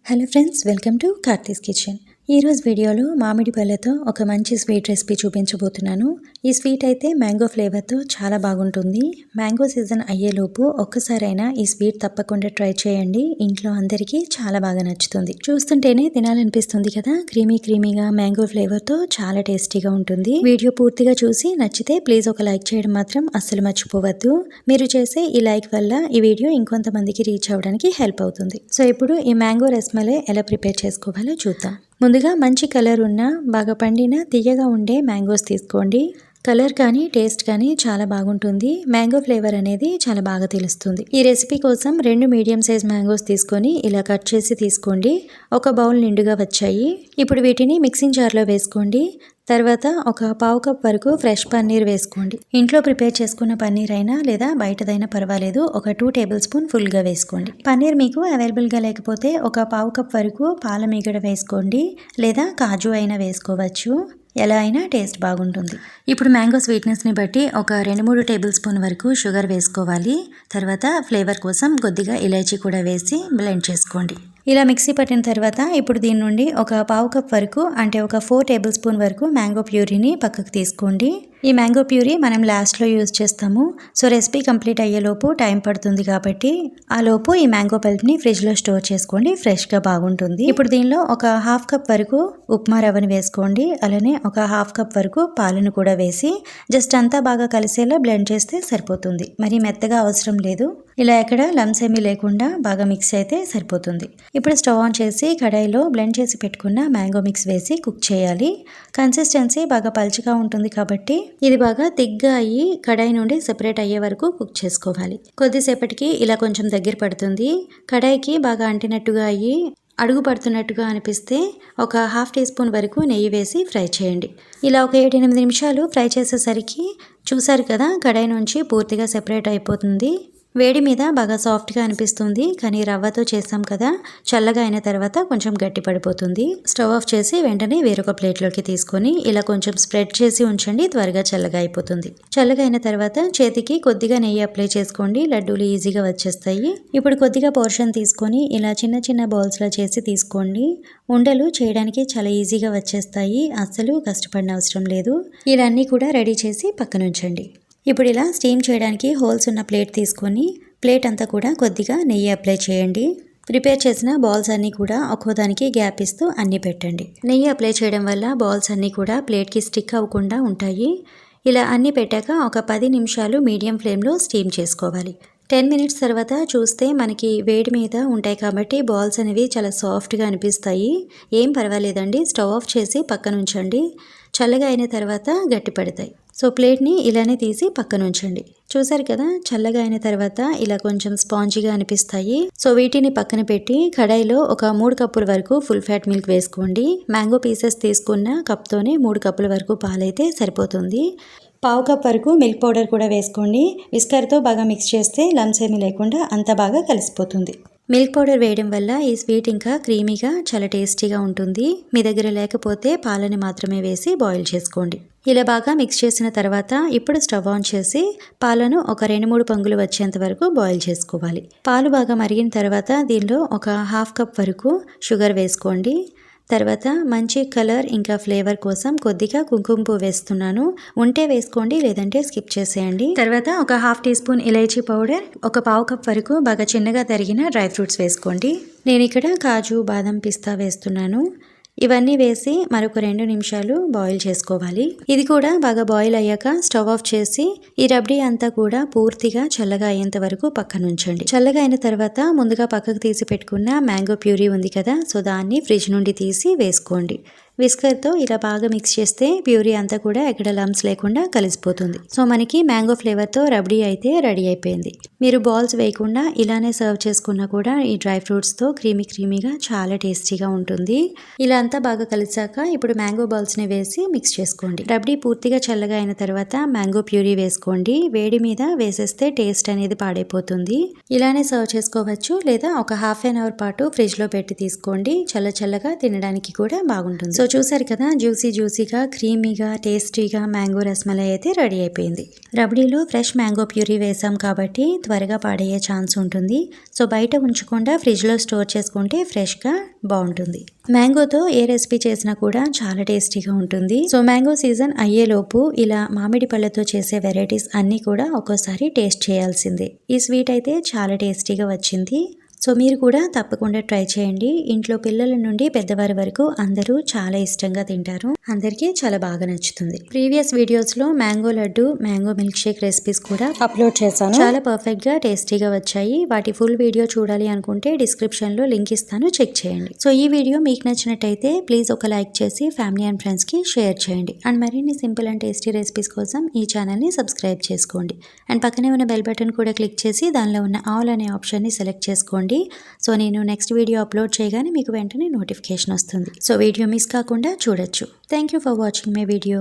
Hello friends, welcome to Karthi's kitchen. ఈరోజు వీడియోలో మామిడి పళ్ళతో ఒక మంచి స్వీట్ రెసిపీ చూపించబోతున్నాను. ఈ స్వీట్ అయితే మ్యాంగో ఫ్లేవర్తో చాలా బాగుంటుంది. మ్యాంగో సీజన్ అయ్యేలోపు ఒక్కసారైనా ఈ స్వీట్ తప్పకుండా ట్రై చేయండి. ఇంట్లో అందరికీ చాలా బాగా నచ్చుతుంది. చూస్తుంటేనే తినాలనిపిస్తుంది కదా. క్రీమీగా మ్యాంగో ఫ్లేవర్తో చాలా టేస్టీగా ఉంటుంది. వీడియో పూర్తిగా చూసి నచ్చితే ప్లీజ్ ఒక లైక్ చేయడం మాత్రం అస్సలు మర్చిపోవద్దు. మీరు చేసే ఈ లైక్ వల్ల ఈ వీడియో ఇంకొంతమందికి రీచ్ అవ్వడానికి హెల్ప్ అవుతుంది. సో ఇప్పుడు ఈ మ్యాంగో రస్మలై ఎలా ప్రిపేర్ చేసుకోవాలో చూద్దాం. ముందుగా మంచి కలర్ ఉన్న బాగా పండిన తీయగా ఉండే మ్యాంగోస్ తీసుకోండి. కలర్ కానీ టేస్ట్ కానీ చాలా బాగుంటుంది. మ్యాంగో ఫ్లేవర్ అనేది చాలా బాగా తెలుస్తుంది. ఈ రెసిపీ కోసం 2 మీడియం సైజ్ మ్యాంగోస్ తీసుకొని ఇలా కట్ చేసి తీసుకోండి. ఒక బౌల్ నిండుగా వచ్చాయి. ఇప్పుడు వీటిని మిక్సింగ్ జార్లో వేసుకోండి. తర్వాత ఒక పావు కప్ వరకు ఫ్రెష్ పన్నీర్ వేసుకోండి. ఇంట్లో ప్రిపేర్ చేసుకున్న పన్నీర్ అయినా లేదా బయటదైనా పర్వాలేదు. ఒక 2 టేబుల్ స్పూన్ ఫుల్గా వేసుకోండి. పన్నీర్ మీకు అవైలబుల్గా లేకపోతే ఒక పావు కప్ వరకు పాల మీగడ వేసుకోండి, లేదా కాజు అయినా వేసుకోవచ్చు. ఎలా అయినా టేస్ట్ బాగుంటుంది. ఇప్పుడు మ్యాంగో స్వీట్నెస్ని బట్టి ఒక 2-3 టేబుల్ స్పూన్ వరకు షుగర్ వేసుకోవాలి. తర్వాత ఫ్లేవర్ కోసం కొద్దిగా ఇలాచీ కూడా వేసి బ్లెండ్ చేసుకోండి. ఇలా మిక్సీ పట్టిన తర్వాత ఇప్పుడు దీని నుండి ఒక పావు కప్ వరకు అంటే ఒక 4 టేబుల్ స్పూన్ వరకు మ్యాంగో ప్యూరీని పక్కకు తీసుకోండి. ఈ మ్యాంగో ప్యూరీ మనం లాస్ట్లో యూజ్ చేస్తాము. సో రెసిపీ కంప్లీట్ అయ్యేలోపు టైం పడుతుంది కాబట్టి ఆ లోపు ఈ మ్యాంగో పల్ప్ని ఫ్రిడ్జ్లో స్టోర్ చేసుకోండి. ఫ్రెష్గా బాగుంటుంది. ఇప్పుడు దీనిలో ఒక హాఫ్ కప్ వరకు ఉప్మా రవ్వని వేసుకోండి. అలానే ఒక హాఫ్ కప్ వరకు పాలను కూడా వేసి జస్ట్ అంతా బాగా కలిసేలా బ్లెండ్ చేస్తే సరిపోతుంది. మరి మెత్తగా అవసరం లేదు. ఇలా ఎక్కడ లమ్స్ ఏమీ లేకుండా బాగా మిక్స్ అయితే సరిపోతుంది. ఇప్పుడు స్టవ్ ఆన్ చేసి కడాయిలో బ్లెండ్ చేసి పెట్టుకున్న మ్యాంగో మిక్స్ వేసి కుక్ చేయాలి. కన్సిస్టెన్సీ బాగా పల్చగా ఉంటుంది కాబట్టి ఇది బాగా థిక్గా అయ్యి కడాయి నుండి సెపరేట్ అయ్యే వరకు కుక్ చేసుకోవాలి. కొద్దిసేపటికి ఇలా కొంచెం దగ్గర పడుతుంది. కడాయికి బాగా అంటినట్టుగా అయ్యి అడుగు పడుతున్నట్టుగా అనిపిస్తే ఒక హాఫ్ టీ స్పూన్ వరకు నెయ్యి వేసి ఫ్రై చేయండి. ఇలా ఒక 7-8 నిమిషాలు ఫ్రై చేసేసరికి చూసారు కదా, కడాయి నుంచి పూర్తిగా సెపరేట్ అయిపోతుంది. వేడి మీద బాగా సాఫ్ట్గా అనిపిస్తుంది, కానీ రవ్వతో చేస్తాం కదా, చల్లగా అయిన తర్వాత కొంచెం గట్టి పడిపోతుంది. స్టవ్ ఆఫ్ చేసి వెంటనే వేరొక ప్లేట్లోకి తీసుకొని ఇలా కొంచెం స్ప్రెడ్ చేసి ఉంచండి. త్వరగా చల్లగా అయిపోతుంది. చల్లగా అయిన తర్వాత చేతికి కొద్దిగా నెయ్యి అప్లై చేసుకోండి. లడ్డూలు ఈజీగా వచ్చేస్తాయి. ఇప్పుడు కొద్దిగా పోర్షన్ తీసుకొని ఇలా చిన్న చిన్న బౌల్స్లో చేసి తీసుకోండి. ఉండలు చేయడానికి చాలా ఈజీగా వచ్చేస్తాయి. అస్సలు కష్టపడిన అవసరం లేదు. ఇలా అన్నీ కూడా రెడీ చేసి పక్కన ఉంచండి. ఇప్పుడు ఇలా స్టీమ్ చేయడానికి హోల్స్ ఉన్న ప్లేట్ తీసుకొని ప్లేట్ అంతా కూడా కొద్దిగా నెయ్యి అప్లై చేయండి. ప్రిపేర్ చేసిన బాల్స్ అన్నీ కూడా ఒక్కోదానికి గ్యాప్ ఇస్తూ అన్నీ పెట్టండి. నెయ్యి అప్లై చేయడం వల్ల బాల్స్ అన్నీ కూడా ప్లేట్కి స్టిక్ అవ్వకుండా ఉంటాయి. ఇలా అన్నీ పెట్టాక ఒక 10 నిమిషాలు మీడియం ఫ్లేమ్లో స్టీమ్ చేసుకోవాలి. 10 మినిట్స్ తర్వాత చూస్తే మనకి వేడి మీద ఉంటాయి కాబట్టి బాల్స్ అనేవి చాలా సాఫ్ట్గా అనిపిస్తాయి. ఏం పర్వాలేదండి, స్టవ్ ఆఫ్ చేసి పక్కన ఉంచండి. చల్లగా అయిన తర్వాత గట్టి పడతాయి. సో ప్లేట్ని ఇలానే తీసి పక్కన ఉంచండి. చూసారు కదా, చల్లగా అయిన తర్వాత ఇలా కొంచెం స్పాంజీగా అనిపిస్తాయి. సో వీటిని పక్కన పెట్టి కడాయిలో ఒక 3 కప్పుల వరకు ఫుల్ ఫ్యాట్ మిల్క్ వేసుకోండి. మ్యాంగో పీసెస్ తీసుకున్న కప్తోనే 3 కప్పుల వరకు పాలైతే సరిపోతుంది. పావు కప్ వరకు మిల్క్ పౌడర్ కూడా వేసుకోండి. విస్కర్తో బాగా మిక్స్ చేస్తే లమ్స్ ఏమీ లేకుండా అంత బాగా కలిసిపోతుంది. మిల్క్ పౌడర్ వేయడం వల్ల ఈ స్వీట్ ఇంకా క్రీమీగా చాలా టేస్టీగా ఉంటుంది. మీ దగ్గర లేకపోతే పాలని మాత్రమే వేసి బాయిల్ చేసుకోండి. ఇలా బాగా మిక్స్ చేసిన తర్వాత ఇప్పుడు స్టవ్ ఆన్ చేసి పాలను ఒక 2-3 పొంగులు వచ్చేంత వరకు బాయిల్ చేసుకోవాలి. పాలు బాగా మరిగిన తర్వాత దీనిలో ఒక హాఫ్ కప్ వరకు షుగర్ వేసుకోండి. తర్వాత మంచి కలర్ ఇంకా ఫ్లేవర్ కోసం కొద్దిగా కుంకుమ పువ్వు వేస్తున్నాను. ఉంటే వేసుకోండి, లేదంటే స్కిప్ చేసేయండి. తర్వాత ఒక హాఫ్ టీ స్పూన్ ఇలైచీ పౌడర్, ఒక పావు కప్ వరకు బాగా చిన్నగా తరిగిన డ్రై ఫ్రూట్స్ వేసుకోండి. నేను ఇక్కడ కాజు, బాదం, పిస్తా వేస్తున్నాను. ఇవన్నీ వేసి మరొక 2 నిమిషాలు బాయిల్ చేసుకోవాలి. ఇది కూడా బాగా బాయిల్ అయ్యాక స్టవ్ ఆఫ్ చేసి ఈ రబ్డీ అంతా కూడా పూర్తిగా చల్లగా అయ్యేంత వరకు పక్కన ఉంచండి. చల్లగా అయిన తర్వాత ముందుగా పక్కకు తీసి పెట్టుకున్న మ్యాంగో ప్యూరీ ఉంది కదా, సో దాన్ని ఫ్రిడ్జ్ నుండి తీసి వేసుకోండి. విస్కర్తో ఇలా బాగా మిక్స్ చేస్తే ప్యూరీ అంతా కూడా ఎక్కడ లమ్స్ లేకుండా కలిసిపోతుంది. సో మనకి మ్యాంగో ఫ్లేవర్తో రబ్డీ అయితే రెడీ అయిపోయింది. మీరు బాల్స్ వేయకుండా ఇలానే సర్వ్ చేసుకున్నా కూడా ఈ డ్రై ఫ్రూట్స్తో క్రీమీగా చాలా టేస్టీగా ఉంటుంది. ఇలా అంతా బాగా కలిసాక ఇప్పుడు మ్యాంగో బాల్స్ని వేసి మిక్స్ చేసుకోండి. రబ్డీ పూర్తిగా చల్లగా అయిన తర్వాత మ్యాంగో ప్యూరీ వేసుకోండి. వేడి మీద వేసేస్తే టేస్ట్ అనేది పాడైపోతుంది. ఇలానే సర్వ్ చేసుకోవచ్చు, లేదా ఒక హాఫ్ అన్ అవర్ పాటు ఫ్రిడ్జ్లో పెట్టి తీసుకోండి. చల్లగా తినడానికి కూడా బాగుంటుంది. సో చూసారు కదా, జ్యూసీగా క్రీమీగా టేస్టీగా మ్యాంగో రస్మలై అయితే రెడీ అయిపోయింది. రబడీలో ఫ్రెష్ మ్యాంగో ప్యూరీ వేసాం కాబట్టి త్వరగా పాడయ్యే ఛాన్స్ ఉంటుంది. సో బయట ఉంచకుండా ఫ్రిడ్జ్లో స్టోర్ చేసుకుంటే ఫ్రెష్గా బాగుంటుంది. మ్యాంగోతో ఏ రెసిపీ చేసినా కూడా చాలా టేస్టీగా ఉంటుంది. సో మ్యాంగో సీజన్ అయ్యేలోపు ఇలా మామిడి పళ్ళతో చేసే వెరైటీస్ అన్నీ కూడా ఒక్కోసారి టేస్ట్ చేయాల్సిందే. ఈ స్వీట్ అయితే చాలా టేస్టీగా వచ్చింది. సో మీరు కూడా తప్పకుండా ట్రై చేయండి. ఇంట్లో పిల్లల నుండి పెద్దవారి వరకు అందరూ చాలా ఇష్టంగా తింటారు. అందరికీ చాలా బాగా నచ్చుతుంది. ప్రీవియస్ వీడియోస్ లో mango laddu, mango milk shake recipes కూడా అప్లోడ్ చేశాను. చాలా పర్ఫెక్ట్ గా టేస్టీగా వచ్చాయి. వాటి ఫుల్ వీడియో చూడాలి అనుకుంటే డిస్క్రిప్షన్ లో లింక్ ఇస్తాను, చెక్ చేయండి. సో ఈ వీడియో మీకు నచ్చినట్టయితే ప్లీజ్ ఒక లైక్ చేసి ఫ్యామిలీ అండ్ ఫ్రెండ్స్ కి షేర్ చేయండి. అండ్ మరిన్ని సింపుల్ అండ్ టేస్టీ రెసిపీస్ కోసం ఈ ఛానల్ ని సబ్స్క్రైబ్ చేసుకోండి. అండ్ పక్కనే ఉన్న బెల్ బటన్ కూడా క్లిక్ చేసి దానిలో ఉన్న ఆల్ అనే ఆప్షన్ ని సెలెక్ట్ చేసుకోండి. సో నేను నెక్స్ట్ వీడియో అప్లోడ్ చేయగానే మీకు వెంటనే నోటిఫికేషన్ వస్తుంది. సో వీడియో మిస్ కాకుండా చూడొచ్చు. Thank you for watching my video.